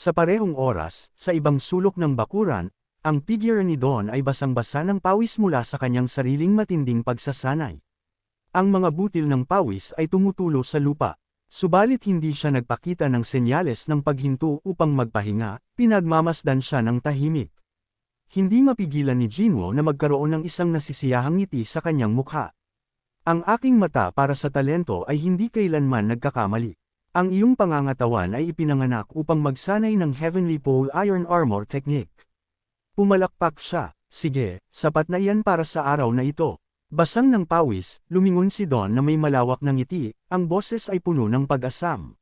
Sa parehong oras, sa ibang sulok ng bakuran, ang figure ni Don ay basang-basa ng pawis mula sa kanyang sariling matinding pagsasanay. Ang mga butil ng pawis ay tumutulo sa lupa. Subalit hindi siya nagpakita ng senyales ng paghinto upang magpahinga, pinagmamasdan siya ng tahimik. Hindi mapigilan ni Jinwoo na magkaroon ng isang nasisiyahang ngiti sa kanyang mukha. Ang aking mata para sa talento ay hindi kailanman nagkakamali. Ang iyong pangangatawan ay ipinanganak upang magsanay ng Heavenly Pole Iron Armor Technique. Pumalakpak siya. Sige, sapat na iyan para sa araw na ito. Basang ng pawis, lumingon si Don na may malawak na ngiti, ang boses ay puno ng pag-asam.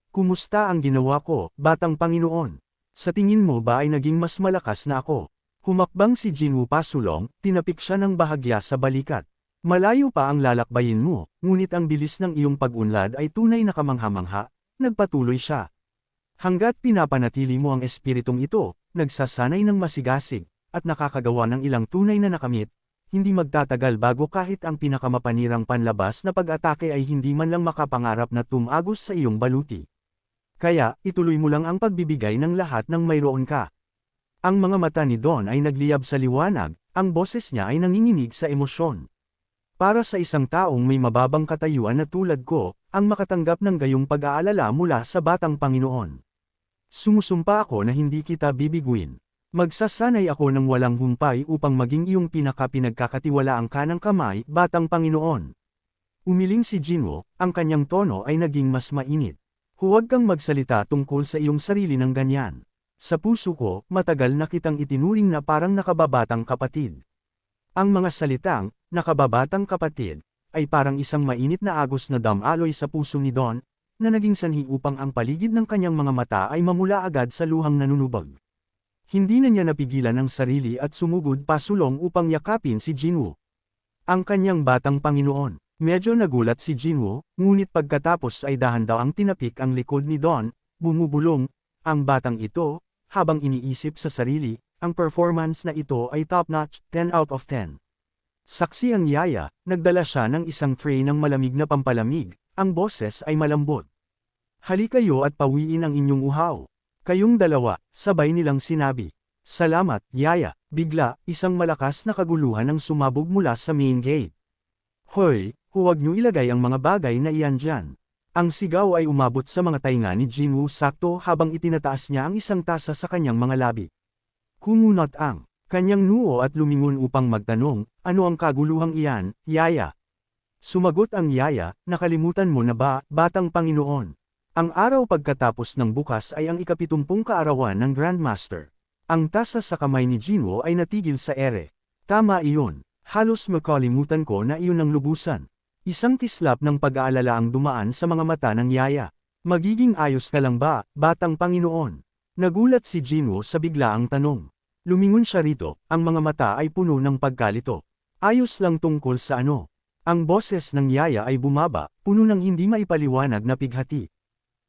Kumusta ang ginawa ko, batang Panginoon? Sa tingin mo ba ay naging mas malakas na ako? Humakbang si Jinwoo pasulong, tinapik siya ng bahagya sa balikat. Malayo pa ang lalakbayin mo, ngunit ang bilis ng iyong pag-unlad ay tunay na kamangha-mangha, nagpatuloy siya. Hanggat pinapanatili mo ang espiritong ito, nagsasanay ng masigasig, at nakakagawa ng ilang tunay na nakamit, hindi magtatagal bago kahit ang pinakamapanirang panlabas na pag-atake ay hindi man lang makapangarap na tumagos sa iyong baluti. Kaya, ituloy mo lang ang pagbibigay ng lahat ng mayroon ka. Ang mga mata ni Don ay nagliyab sa liwanag, ang boses niya ay nanginginig sa emosyon. Para sa isang taong may mababang katayuan na tulad ko, ang makatanggap ng gayong pag-aalala mula sa batang Panginoon. Sumusumpa ako na hindi kita bibiguin. Magsasanay ako ng walang humpay upang maging iyong pinaka-pinagkakatiwalaang kanang kamay, batang Panginoon. Umiling si Jinwoo, ang kanyang tono ay naging mas mainit. Huwag kang magsalita tungkol sa iyong sarili ng ganyan. Sa puso ko, matagal na kitang itinuring na parang nakababatang kapatid. Ang mga salitang, nakababatang kapatid, ay parang isang mainit na agos na damaloy sa puso ni Don, na naging sanhi upang ang paligid ng kanyang mga mata ay mamula agad sa luhang nanunubag. Hindi na niya napigilan ang sarili at sumugod pasulong upang yakapin si Jinwoo. Ang kanyang batang Panginoon. Medyo nagulat si Jinwoo, ngunit pagkatapos ay dahan-dahang tinapik ang likod ni Don, bumubulong, ang batang ito, habang iniisip sa sarili, ang performance na ito ay top-notch, 10 out of 10. Saksi ang yaya, nagdala siya ng isang tray ng malamig na pampalamig, ang boses ay malambot. Halika kayo at pawiin ang inyong uhaw. Kayong dalawa, sabay nilang sinabi. Salamat, yaya. Bigla, isang malakas na kaguluhan ang sumabog mula sa main gate. Hoy, huwag niyo ilagay ang mga bagay na iyan dyan. Ang sigaw ay umabot sa mga tainga ni Jinwoo sakto habang itinataas niya ang isang tasa sa kanyang mga labi. Kumunot ang kanyang noo at lumingon upang magtanong, ano ang kaguluhang iyan, yaya? Sumagot ang yaya, nakalimutan mo na ba, batang Panginoon? Ang araw pagkatapos ng bukas ay ang ika-70 kaarawan ng Grandmaster. Ang tasa sa kamay ni Jinwoo ay natigil sa ere. Tama iyon. Halos makalimutan ko na iyon ang lubusan. Isang kislap ng pag-aalala ang dumaan sa mga mata ng yaya. Magiging ayos ka lang ba, batang Panginoon? Nagulat si Jinwoo sa biglaang tanong. Lumingon siya rito, ang mga mata ay puno ng pagkalito. Ayos lang tungkol sa ano? Ang boses ng yaya ay bumaba, puno ng hindi maipaliwanag na pighati.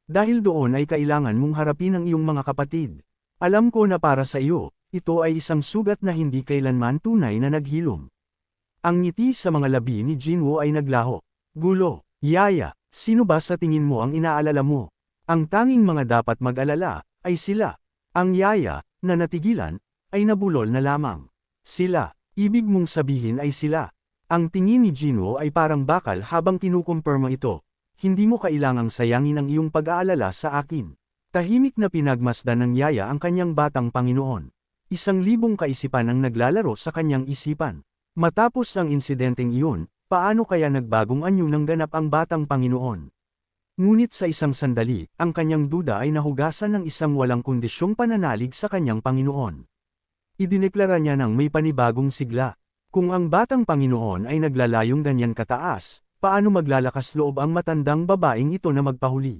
Dahil doon ay kailangan mong harapin ang iyong mga kapatid. Alam ko na para sa iyo, ito ay isang sugat na hindi kailanman tunay na naghilom. Ang ngiti sa mga labi ni Jinwoo ay naglaho. Gulo, yaya, sino ba sa tingin mo ang inaalala mo? Ang tanging mga dapat mag-alala, ay sila. Ang yaya, na natigilan, ay nabulol na lamang. Sila, ibig mong sabihin ay sila. Ang tingin ni Jinwoo ay parang bakal habang kinukumpirma ito. Hindi mo kailangang sayangin ang iyong pag-aalala sa akin. Tahimik na pinagmasdan ng yaya ang kanyang batang Panginoon. 1,000 kaisipan ang naglalaro sa kanyang isipan. Matapos ang insidenteng iyon, paano kaya nagbagong anyo ng ganap ang batang Panginoon? Ngunit sa isang sandali, ang kanyang duda ay nahugasan ng isang walang kondisyong pananalig sa kanyang Panginoon. Idineklara niya ng may panibagong sigla. Kung ang batang Panginoon ay naglalayong ganyan kataas, paano maglalakas loob ang matandang babaeng ito na magpahuli?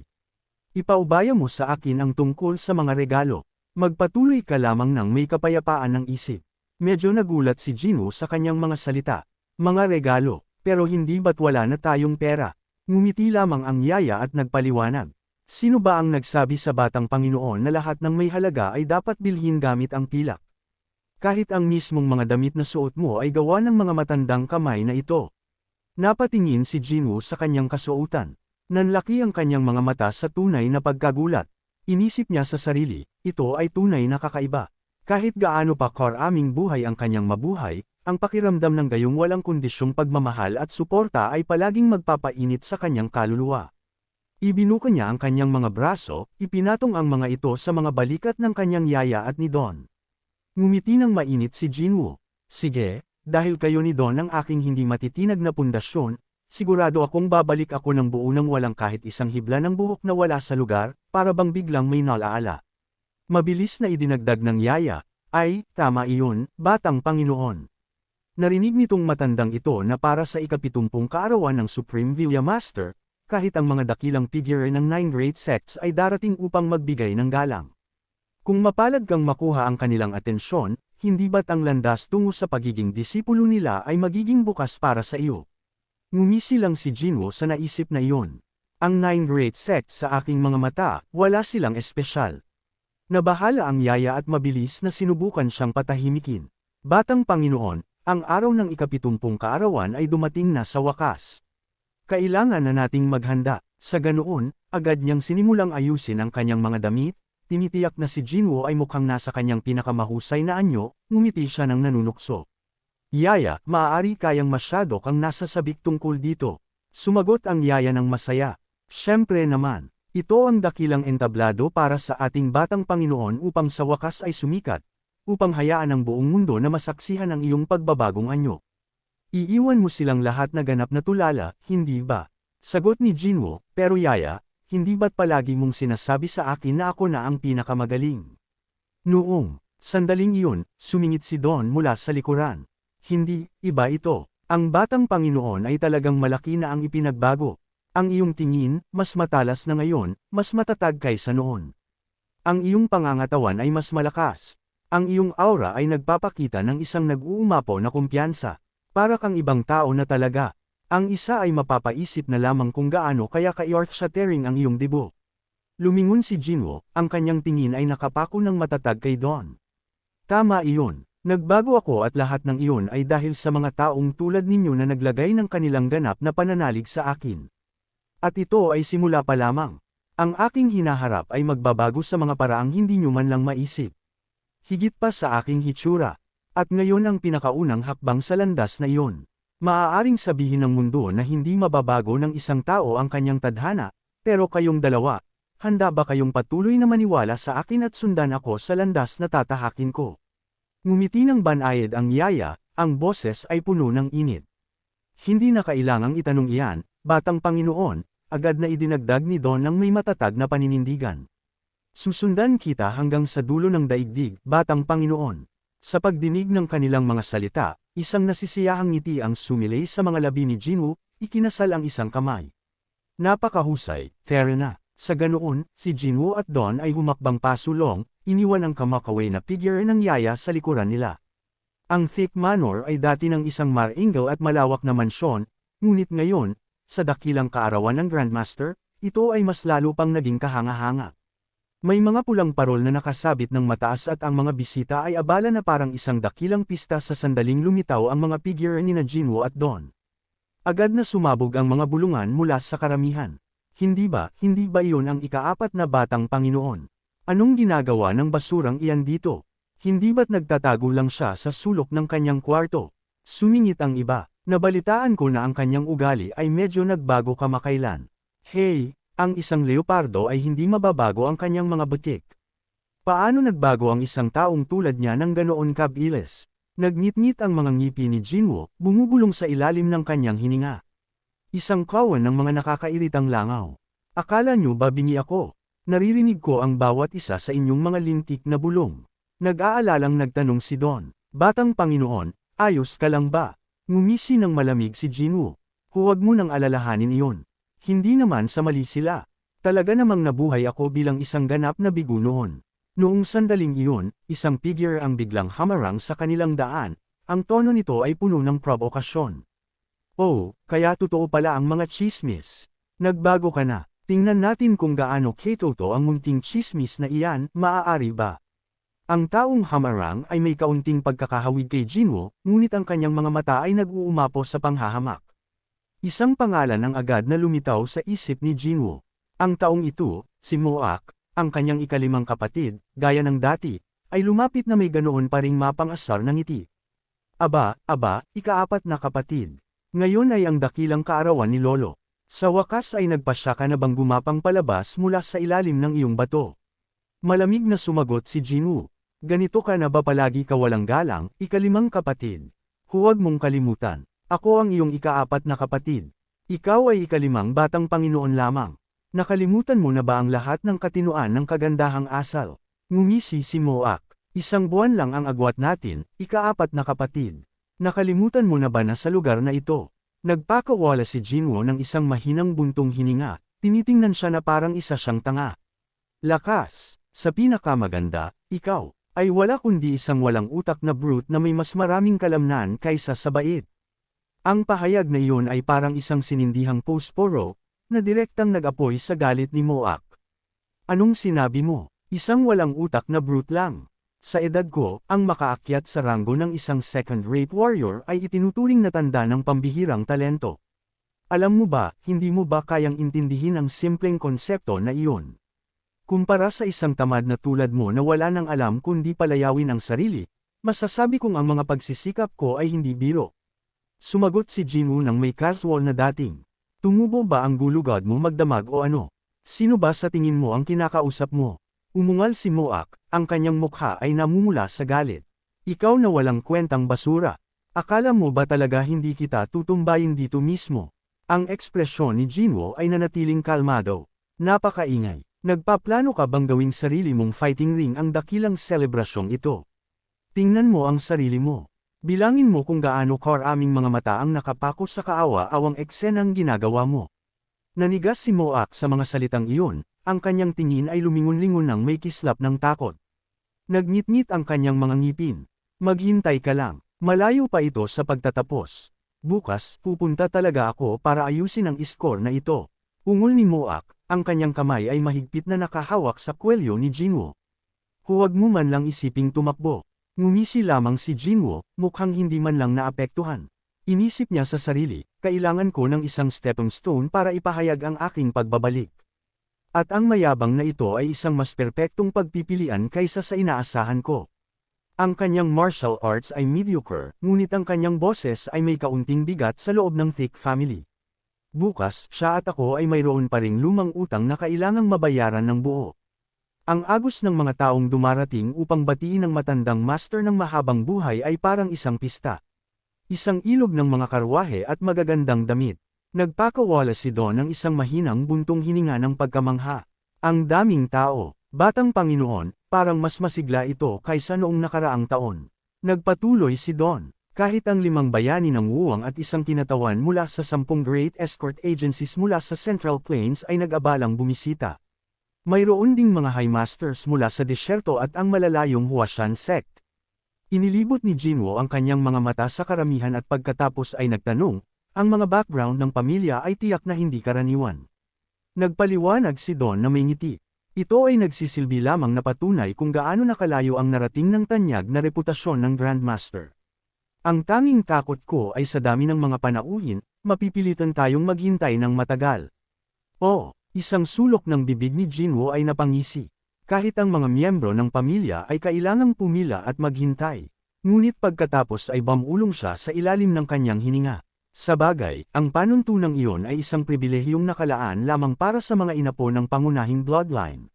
Ipaubaya mo sa akin ang tungkol sa mga regalo. Magpatuloy ka lamang ng may kapayapaan ng isip. Medyo nagulat si Jinwoo sa kanyang mga salita. Mga regalo, pero hindi ba't wala na tayong pera? Ngumiti lamang ang yaya at nagpaliwanag. Sino ba ang nagsabi sa batang Panginoon na lahat ng may halaga ay dapat bilhin gamit ang pilak? Kahit ang mismong mga damit na suot mo ay gawa ng mga matandang kamay na ito. Napatingin si Jinwoo sa kanyang kasuotan. Nanlaki ang kanyang mga mata sa tunay na pagkagulat. Inisip niya sa sarili, ito ay tunay na kakaiba. Kahit gaano pa karaming buhay ang kanyang mabuhay, ang pakiramdam ng gayong walang kondisyong pagmamahal at suporta ay palaging magpapainit sa kanyang kaluluwa. Ibinuka niya ang kanyang mga braso, ipinatong ang mga ito sa mga balikat ng kanyang yaya at ni Don. Ngumiti ng mainit si Jinwoo. Sige, dahil kayo ni Don ang aking hindi matitinag na pundasyon, sigurado akong babalik ako ng buo nang walang kahit isang hibla ng buhok na wala sa lugar, para bang biglang may nalaala. Mabilis na idinagdag ng yaya, ay, tama iyon, batang Panginoon. Narinig nitong matandang ito na para sa ika-70 kaarawan ng Supreme Villa Master, kahit ang mga dakilang figure ng 9 great sects ay darating upang magbigay ng galang. Kung mapalad kang makuha ang kanilang atensyon, hindi ba't ang landas tungo sa pagiging disipulo nila ay magiging bukas para sa iyo? Ngumisi lang si Jinwoo sa naisip na iyon. Ang 9 great sects sa aking mga mata, wala silang espesyal. Nabahala ang yaya at mabilis na sinubukan siyang patahimikin. Batang Panginoon, ang araw ng ika-70 kaarawan ay dumating na sa wakas. Kailangan na nating maghanda. Sa ganoon, agad niyang sinimulang ayusin ang kanyang mga damit, tinitiyak na si Jinwoo ay mukhang nasa kanyang pinakamahusay na anyo, ngumiti siya ng nanunukso. Yaya, maaari kayang masyado kang nasasabik tungkol dito. Sumagot ang yaya ng masaya. Siyempre naman, ito ang dakilang entablado para sa ating batang Panginoon upang sa wakas ay sumikat, upang hayaan ang buong mundo na masaksihan ang iyong pagbabagong anyo. Iiwan mo silang lahat na ganap na tulala, hindi ba? Sagot ni Jinwoo, pero yaya, hindi ba't palagi mong sinasabi sa akin na ako na ang pinakamagaling? Noong sandaling iyon, sumingit si Don mula sa likuran. Hindi, iba ito. Ang batang Panginoon ay talagang malaki na ang ipinagbago. Ang iyong tingin, mas matalas na ngayon, mas matatag kaysa noon. Ang iyong pangangatawan ay mas malakas. Ang iyong aura ay nagpapakita ng isang nag-uumapaw na kumpiyansa. Para kang ibang tao na talaga. Ang isa ay mapapaisip na lamang kung gaano kaya ka-earth-shattering ang iyong debut. Lumingon si Jinwoo, ang kanyang tingin ay nakapako ng matatag kay Don. Tama iyon. Nagbago ako at lahat ng iyon ay dahil sa mga taong tulad ninyo na naglagay ng kanilang ganap na pananalig sa akin. At ito ay simula pa lamang. Ang aking hinaharap ay magbabago sa mga paraang hindi nyo man lang maisip. Higit pa sa aking hitsura. At ngayon ang pinakaunang hakbang sa landas na iyon. Maaaring sabihin ng mundo na hindi mababago ng isang tao ang kanyang tadhana, pero kayong dalawa, handa ba kayong patuloy na maniwala sa akin at sundan ako sa landas na tatahakin ko? Ngumiti ng banayad ang yaya, ang boses ay puno ng init. Hindi na kailangang itanong iyan, batang Panginoon, agad na idinagdag ni Don ng may matatag na paninindigan. Susundan kita hanggang sa dulo ng daigdig, batang Panginoon. Sa pagdinig ng kanilang mga salita, isang nasisiyahang ngiti ang sumilay sa mga labi ni Jinwoo, ikinasal ang isang kamay. Napakahusay, fair na. Sa ganoon, si Jinwoo at Don ay humakbang pasulong, iniwan ang kamakaway na figure ng yaya sa likuran nila. Ang Thick Manor ay dati ng isang maringal at malawak na mansyon, ngunit ngayon, sa dakilang kaarawan ng Grandmaster, ito ay mas lalo pang naging kahanga-hanga. May mga pulang parol na nakasabit ng mataas at ang mga bisita ay abala na parang isang dakilang pista sa sandaling lumitaw ang mga figure ni na Jinwoo at Don. Agad na sumabog ang mga bulungan mula sa karamihan. Hindi ba iyon ang ika-4 na batang Panginoon? Anong ginagawa ng basurang iyan dito? Hindi ba't nagtatago lang siya sa sulok ng kanyang kwarto? Sumingit ang iba. Nabalitaan ko na ang kanyang ugali ay medyo nagbago kamakailan. Hey! Ang isang leopardo ay hindi mababago ang kanyang mga butik. Paano nagbago ang isang taong tulad niya ng ganoon kabilis? Nagngit-ngit ang mga ngipi ni Jinwoo, bumubulong sa ilalim ng kanyang hininga. Isang kawan ng mga nakakairitang langaw. Akala nyo ba bingi ako? Naririnig ko ang bawat isa sa inyong mga lintik na bulong. Nag-aalalang nagtanong si Don. Batang Panginoon, ayos ka lang ba? Ngumisi ng malamig si Jinwoo. Huwag mo nang alalahanin iyon. Hindi naman sa mali sila. Talaga namang nabuhay ako bilang isang ganap na bigo noon. Noong sandaling iyon, isang figure ang biglang hamarang sa kanilang daan. Ang tono nito ay puno ng provokasyon. Oh, kaya totoo pala ang mga chismis. Nagbago ka na. Tingnan natin kung gaano ketotoo ang munting chismis na iyan, maaari ba? Ang taong hamarang ay may kaunting pagkakahawig kay Jinwoo, ngunit ang kanyang mga mata ay nag-uumapo sa panghahamak. Isang pangalan ang agad na lumitaw sa isip ni Jinwoo. Ang taong ito, si Moak. ang kanyang ikalimang kapatid, gaya ng dati, ay lumapit na may ganoon pa ring mapang-asar na ngiti. Aba, ikaapat na kapatid. Ngayon ay ang dakilang kaarawan ni Lolo. Sa wakas ay nagpasya ka na bang gumapang palabas mula sa ilalim ng iyong bato? Malamig na sumagot si Jinwoo. Ganito ka na ba palagi kawalang galang, ikalimang kapatid? Huwag mong kalimutan. Ako ang iyong ikaapat na kapatid. Ikaw ay ikalimang batang Panginoon lamang. Nakalimutan mo na ba ang lahat ng katinuan ng kagandahang asal? Ngumisi si Moak. Isang buwan lang ang agwat natin, ikaapat na kapatid. Nakalimutan mo na ba na sa lugar na ito? Nagpakawala si Jinwoo ng isang mahinang buntong hininga, tinitingnan siya na parang isa siyang tanga. Lakas, sa pinakamaganda, ikaw, ay wala kundi isang walang utak na brute na may mas maraming kalamnan kaysa sa bait. Ang pahayag na iyon ay parang isang sinindihang posporo, na direktang nag-apoy sa galit ni Moak. Anong sinabi mo? Isang walang utak na brute lang. Sa edad ko, ang makaakyat sa ranggo ng isang second-rate warrior ay itinuturing na tanda ng pambihirang talento. Alam mo ba, hindi mo ba kayang intindihin ang simpleng konsepto na iyon? Kumpara sa isang tamad na tulad mo na wala nang alam kundi palayawin ang sarili, masasabi kong ang mga pagsisikap ko ay hindi biro. Sumagot si Jinwoo ng may casual na dating. Tumubo ba ang gulugad mo magdamag o ano? Sino ba sa tingin mo ang kinakausap mo? Umungal si Moak, ang kanyang mukha ay namumula sa galit. Ikaw na walang kwentang basura. Akala mo ba talaga hindi kita tutumbayin dito mismo? Ang ekspresyon ni Jinwoo ay nanatiling kalmado. Napakaingay. Nagpaplano ka bang gawing sarili mong fighting ring ang dakilang selebrasyong ito? Tingnan mo ang sarili mo. Bilangin mo kung gaano karaming mga mata ang nakapako sa kaawa-awang eksenang ginagawa mo. Nanigas si Moak sa mga salitang iyon, ang kanyang tingin ay lumingon-lingon ng may kislap ng takot. Nagngit-ngit ang kanyang mga ngipin. Maghintay ka lang, malayo pa ito sa pagtatapos. Bukas, pupunta talaga ako para ayusin ang score na ito. Ungol ni Moak, ang kanyang kamay ay mahigpit na nakahawak sa kwelyo ni Jinwoo. Huwag mo man lang isiping tumakbo. Ngumisi lamang si Jinwoo, mukhang hindi man lang naapektuhan. Inisip niya sa sarili, kailangan ko ng isang stepping stone para ipahayag ang aking pagbabalik. At ang mayabang na ito ay isang mas perpektong pagpipilian kaysa sa inaasahan ko. Ang kanyang martial arts ay mediocre, ngunit ang kanyang boses ay may kaunting bigat sa loob ng thick family. Bukas, siya at ako ay mayroon pa ring lumang utang na kailangang mabayaran ng buo. Ang agos ng mga taong dumarating upang batiin ang matandang master ng mahabang buhay ay parang isang pista. Isang ilog ng mga karwahe at magagandang damit. Nagpakawala si Don ng isang mahinang buntong hininga ng pagkamangha. Ang daming tao, batang Panginoon, parang mas masigla ito kaysa noong nakaraang taon. Nagpatuloy si Don. Kahit ang 5 bayani ng Wuwang at isang kinatawan mula sa 10 great escort agencies mula sa Central Plains ay nag-abalang bumisita. Mayroon ding mga high masters mula sa disyerto at ang malalayong Huashan sect. Inilibot ni Jinwoo ang kanyang mga mata sa karamihan at pagkatapos ay nagtanong, ang mga background ng pamilya ay tiyak na hindi karaniwan. Nagpaliwanag si Don na may ngiti. Ito ay nagsisilbi lamang na patunay kung gaano nakalayo ang narating ng tanyag na reputasyon ng Grandmaster. Ang tanging takot ko ay sa dami ng mga panauhin, mapipilitan tayong maghintay ng matagal. Oh! Isang sulok ng bibig ni Jinwoo ay napangisi. Kahit ang mga miyembro ng pamilya ay kailangang pumila at maghintay. Ngunit pagkatapos ay bumulong siya sa ilalim ng kanyang hininga. Sabagay, ang panuntunang iyon ay isang pribilehiyong nakalaan lamang para sa mga inapo ng pangunahing bloodline.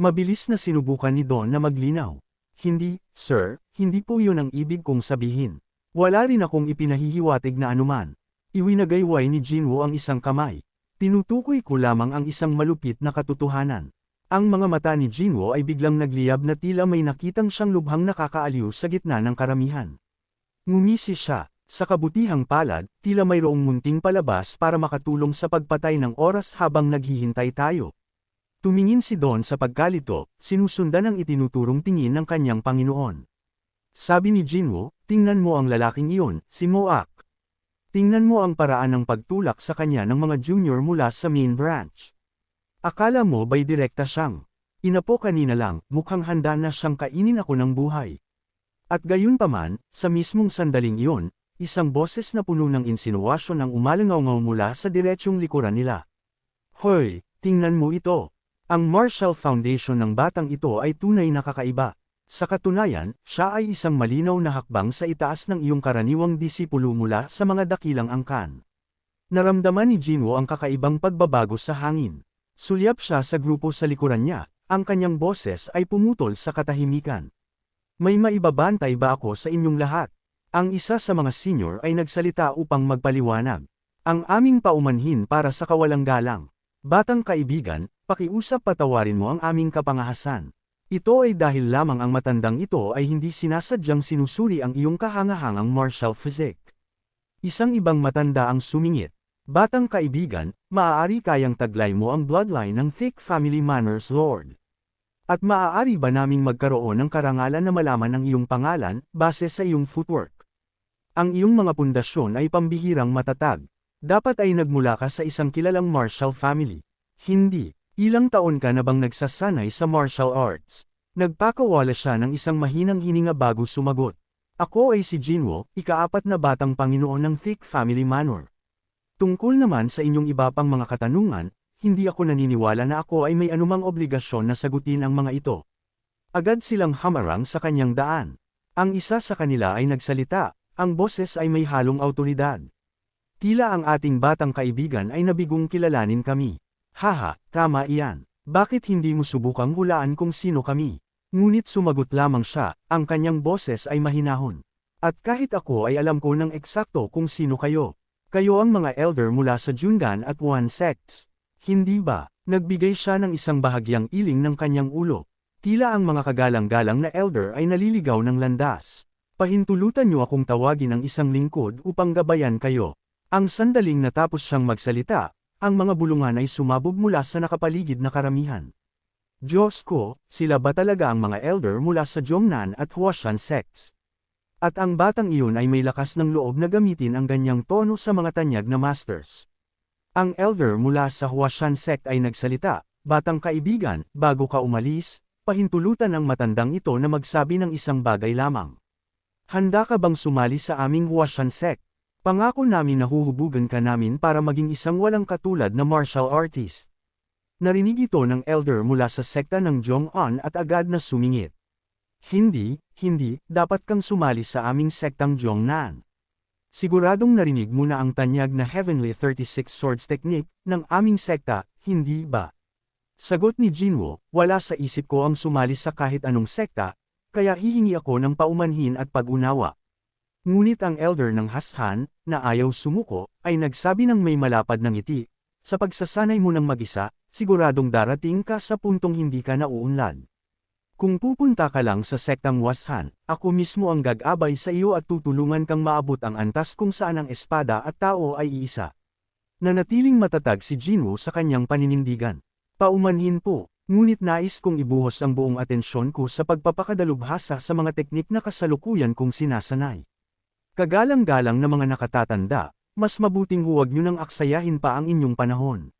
Mabilis na sinubukan ni Don na maglinaw. Hindi, sir, hindi po yun ang ibig kong sabihin. Wala rin akong ipinahihiwatig na anuman. Iwinagayway ni Jinwoo ang isang kamay. Tinutukoy ko lamang ang isang malupit na katotohanan. Ang mga mata ni Jinwoo ay biglang nagliyab na tila may nakitang siyang lubhang nakakaaliw sa gitna ng karamihan. Ngumisi siya. Sa kabutihang palad, tila mayroong munting palabas para makatulong sa pagpatay ng oras habang naghihintay tayo. Tumingin si Don sa pagkalito, sinusundan ang itinuturong tingin ng kanyang Panginoon. Sabi ni Jinwoo, tingnan mo ang lalaking iyon, si Moak. Tingnan mo ang paraan ng pagtulak sa kanya ng mga junior mula sa main branch. Akala mo ba'y direkta siyang? Inapo kanina lang, mukhang handa na siyang kainin ako ng buhay. At gayunpaman, sa mismong sandaling iyon, isang boses na puno ng insinuasyon ang umalangaw-ngaw mula sa diretsyong likuran nila. Hoy, tingnan mo ito. Ang Marshall Foundation ng batang ito ay tunay na kakaiba. Sa katunayan, siya ay isang malinaw na hakbang sa itaas ng iyong karaniwang disipulo mula sa mga dakilang angkan. Naramdaman ni Jinwoo ang kakaibang pagbabago sa hangin. Sulyap siya sa grupo sa likuran niya, ang kanyang boses ay pumutol sa katahimikan. May maibabantay ba ako sa inyong lahat? Ang isa sa mga senior ay nagsalita upang magpaliwanag. Ang aming paumanhin para sa kawalang galang. Batang kaibigan, pakiusap patawarin mo ang aming kapangahasan. Ito ay dahil lamang ang matandang ito ay hindi sinasadyang sinusuri ang iyong kahangahangang martial physique. Isang ibang matanda ang sumingit. Batang kaibigan, maaari kayang taglay mo ang bloodline ng thick family manners lord. At maaari ba naming magkaroon ng karangalan na malaman ang iyong pangalan, base sa iyong footwork? Ang iyong mga pundasyon ay pambihirang matatag. Dapat ay nagmula ka sa isang kilalang martial family. Hindi. Ilang taon ka na bang nagsasanay sa martial arts? Nagpakawala siya ng isang mahinang hininga bago sumagot. Ako ay si Jinwoo, ika-4 na batang Panginoon ng Thick Family Manor. Tungkol naman sa inyong iba pang mga katanungan, hindi ako naniniwala na ako ay may anumang obligasyon na sagutin ang mga ito. Agad silang hamarang sa kanyang daan. Ang isa sa kanila ay nagsalita, ang boses ay may halong awtoridad. Tila ang ating batang kaibigan ay nabigong kilalanin kami. Haha, tama iyan. Bakit hindi mo subukang hulaan kung sino kami? Ngunit sumagot lamang siya, ang kanyang boses ay mahinahon. At kahit ako ay alam ko ng eksakto kung sino kayo. Kayo ang mga elder mula sa Jungan at Wan sects. Hindi ba? Nagbigay siya ng isang bahagyang iling ng kanyang ulo. Tila ang mga kagalang-galang na elder ay naliligaw ng landas. Pahintulutan niyo akong tawagin ang isang lingkod upang gabayan kayo. Ang sandaling natapos siyang magsalita, ang mga bulungan ay sumabog mula sa nakapaligid na karamihan. Diyos ko, sila ba talaga ang mga elder mula sa Jongnan at Huashan sects? At ang batang iyon ay may lakas ng loob na gamitin ang ganyang tono sa mga tanyag na masters. Ang elder mula sa Huashan sect ay nagsalita, batang kaibigan, bago ka umalis, pahintulutan ang matandang ito na magsabi ng isang bagay lamang. Handa ka bang sumali sa aming Huashan sect? Pangako namin na huhubugan ka namin para maging isang walang katulad na martial artist. Narinig ito ng elder mula sa sekta ng Jong-un at agad na sumingit. Hindi, dapat kang sumali sa aming sektang Jongnan. Siguradong narinig mo na ang tanyag na Heavenly 36 Swords Technique ng aming sekta, hindi ba? Sagot ni Jinwoo, wala sa isip ko ang sumali sa kahit anong sekta, kaya hihingi ako ng paumanhin at pag-unawa. Ngunit ang elder ng Hashan, na ayaw sumuko, ay nagsabi ng may malapad ng ngiti, sa pagsasanay mo ng mag-isa, siguradong darating ka sa puntong hindi ka nauunlad. Kung pupunta ka lang sa sektang Washan, ako mismo ang gag-abay sa iyo at tutulungan kang maabot ang antas kung saan ang espada at tao ay iisa. Nanatiling matatag si Jinwoo sa kanyang paninindigan. Paumanhin po, ngunit nais kong ibuhos ang buong atensyon ko sa pagpapakadalubhasa sa mga teknik na kasalukuyan kong sinasanay. Kagalang-galang na mga nakatatanda, mas mabuting huwag nyo nang aksayahin pa ang inyong panahon.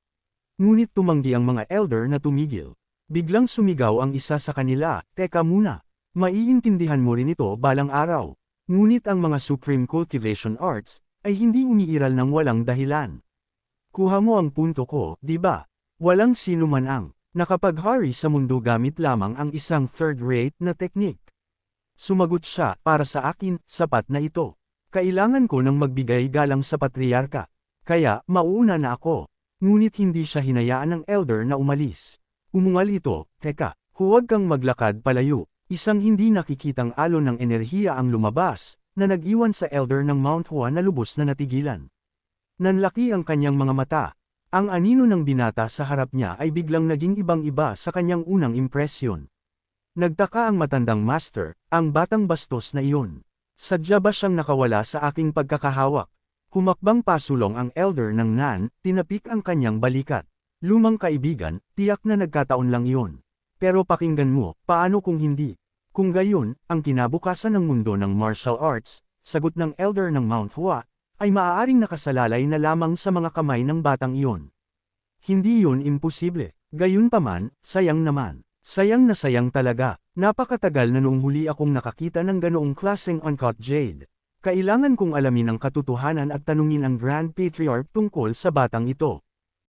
Ngunit tumanggi ang mga elder na tumigil. Biglang sumigaw ang isa sa kanila, teka muna, maiintindihan mo rin ito balang araw. Ngunit ang mga Supreme Cultivation Arts, ay hindi umiiral ng walang dahilan. Kuha mo ang punto ko, di ba? Walang sino man ang nakapaghari sa mundo gamit lamang ang isang third-rate na teknik. Sumagot siya, para sa akin, sapat na ito. Kailangan ko nang magbigay galang sa patriarka. Kaya, mauuna na ako. Ngunit hindi siya hinayaan ng elder na umalis. Umungal ito, teka, huwag kang maglakad palayo. Isang hindi nakikitang alon ng enerhiya ang lumabas, na nag-iwan sa elder ng Mount Hua na lubos na natigilan. Nanlaki ang kanyang mga mata. Ang anino ng binata sa harap niya ay biglang naging ibang-iba sa kanyang unang impresyon. Nagtaka ang matandang master, ang batang bastos na iyon. Sadya ba siyang nakawala sa aking pagkakahawak? Humakbang pasulong ang elder ng Nan, tinapik ang kanyang balikat. Lumang kaibigan, tiyak na nagkataon lang iyon. Pero pakinggan mo, paano kung hindi? Kung gayon, ang kinabukasan ng mundo ng martial arts, sagot ng elder ng Mount Hua, ay maaaring nakasalalay na lamang sa mga kamay ng batang iyon. Hindi yun imposible. Gayunpaman, sayang naman. Sayang na sayang talaga. Napakatagal na noong huli akong nakakita ng ganoong klaseng uncut jade. Kailangan kong alamin ang katotohanan at tanungin ang Grand Patriarch tungkol sa batang ito.